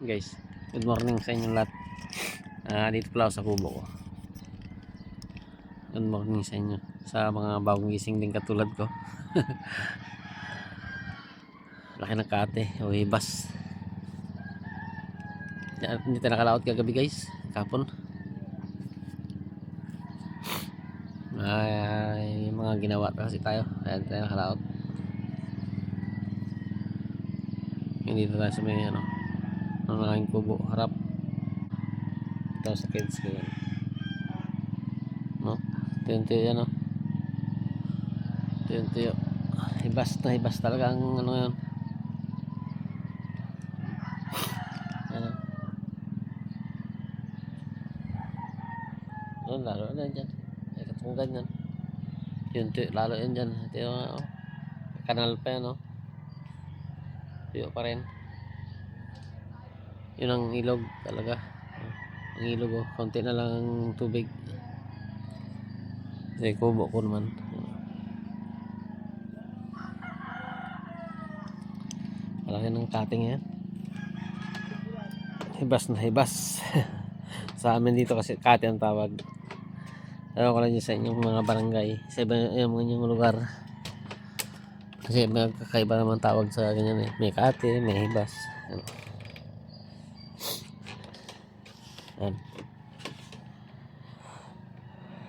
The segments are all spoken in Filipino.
Guys, good morning sa inyong lahat. Dito pala ako sa kubo ko. Good morning sa inyo, sa mga bagong gising din katulad ko. Laki ng kate o hibas. Hindi tayo nakalaot kagabi guys, kapon. May mga ginawa kasi tayo, kaya tayo nakalaot. Hindi tayo sa may ang malaking kubo harap. Ito sa kids ko yan, no? Tiyo yan, no? Tiyo hibas na hibas talaga ang yan. Lalo na dyan ay katunggan yan yun, lalo yan dyan. Ito kanal pa yan, tuyo pa rin. Yun ang ilog talaga, ang ilog konti na lang ang tubig. Kasi kubo ko naman, malaki ng cutting yan, hibas na hibas. Sa amin dito kasi kate ang tawag. Ewan ko lang dyan sa inyong mga barangay, sa inyong lugar, kasi magkakaiba naman tawag sa ganyan may kate, may hibas.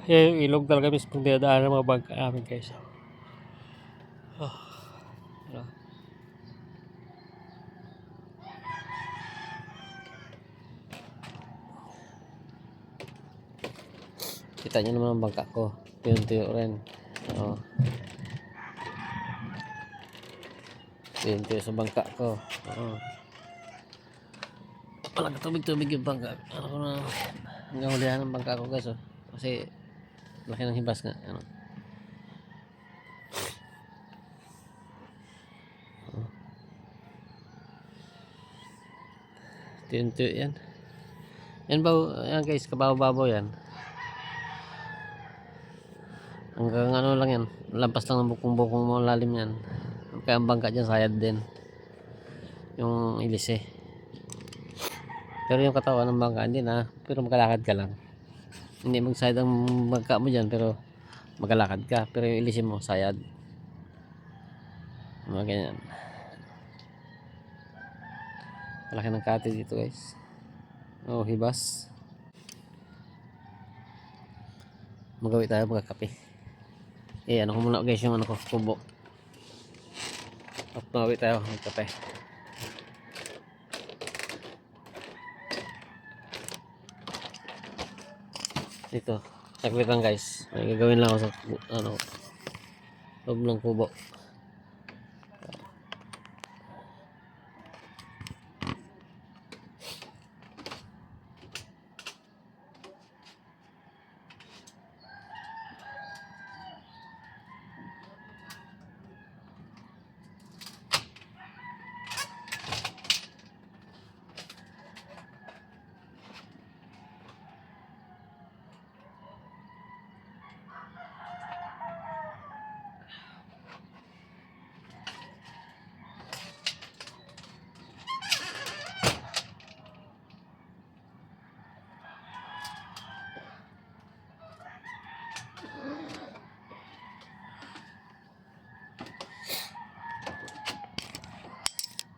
Yung ilog talaga mismo dinadaan ng mga bangka namin guys. Kita nyo naman ang bangka ko, tuyo rin. Tuyo sa bangka ko. Walang tubig yung bangka. Ano ko na, hanggang hulihan ng bangka ko guys, kasi laki ng hibas nga. Tuyo yan. Yan ba, yan guys, kabaw-babaw yan. Hanggang lang yan, lampas lang ng bukong-bukong mo, lalim yan. Kaya ang bangka dyan sayad din yung ilis pero yung katawan ng bangka hindi na, pero magalakad ka lang. Hindi magsayad ang bangka mo dyan, pero magalakad ka, pero yung ilisin mo sayad, mga ganyan. Malaki ng kate dito guys, hibas. Magawi tayo magkakape. Ano ko muna guys yung kubo. At magawi tayo magkape. Dito saglit lang guys, may gagawin lang ako sa loob ng kubo.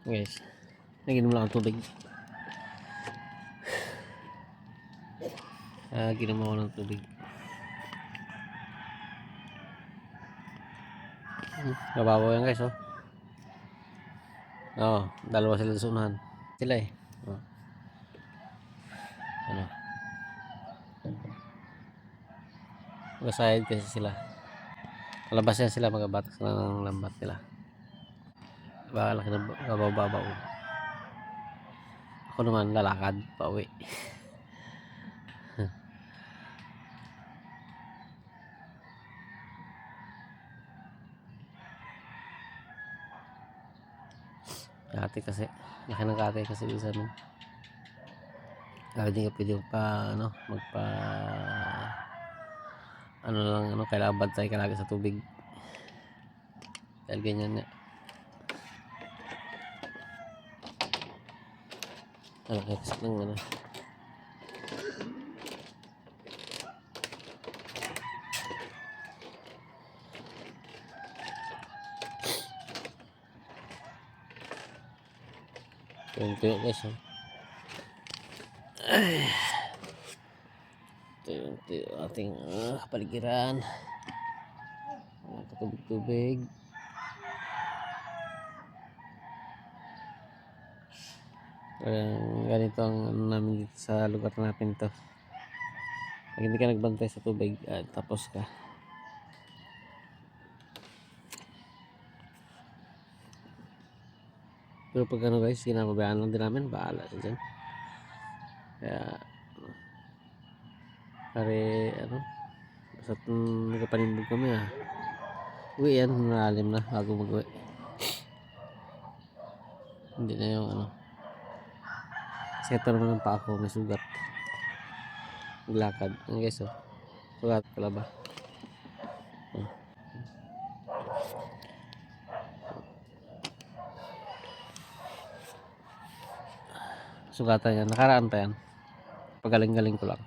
Guys, naginom lang ang tubig. Ginom ako ng tubig. Mababaw yan guys, dalawa sila sa unahan. Sila magasayad kasi sila. Palabas yan sila, magabatak sila ng lambat nila. Baka laki ng babaw. Ako naman lalakad pa uwi. Kate kasi, laki ng kate kasi isa nun. Hindi ka pwede magpa lang, kailangan bantay ka lagi sa tubig. Dahil ganyan nga. Malaki kasi ng ano. Yung tuyo guys. Oh. Ito yung tuyo ating paligiran. Katubig-tubig. Ganito ang ano namin dito sa lugar natin to. Pag hindi ka nagbantay sa tubig, tapos ka. Pero pag ano guys, sinababayaan lang din namin, bahala siya dyan. Kaya, pare, ano, basta nagkapanimbog kami uwi yan, malalim na bago mag-uwi. Hindi na yung ano. Kasi ito naman ang paa ko, may sugat. Maglakad. Ano guys, oh. Sugat kalaba. Sugatan yan. Nakaraan pa yan. Pagaling-galing ko lang.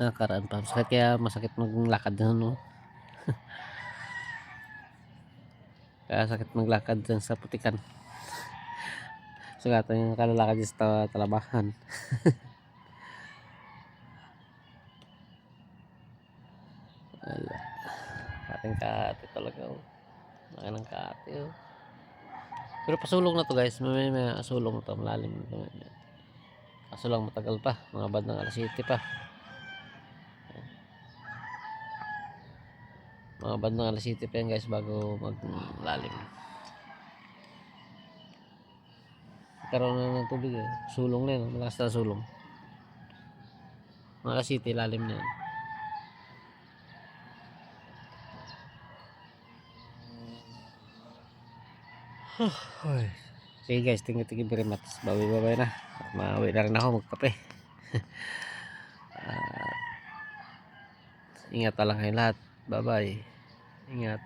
Nakaraan pa. Sakit kaya masakit maglakad na no. Kaya sakit maglakad dyan sa putikan. Sugatan yung nakalalakad dyan sa talabahan. Wala. Ating kate talaga. Oh. Laki ng kate. Oh. Pero pasulong na to guys. May sulong to. Malalim na to. Kaso lang matagal pa. Mga bad ng alas 7 pa. Mga bad ng alas 7 pa yan guys bago maglalim. Karoon na ng tubig eh. Sulong na yun. Malakas na sulong. Mga alas 7 lalim na yan. Sige guys, thank you very much. Bye na. Mauwi na rin ako magkape. Ingat lang kayo lahat. Bye bye. Ingat.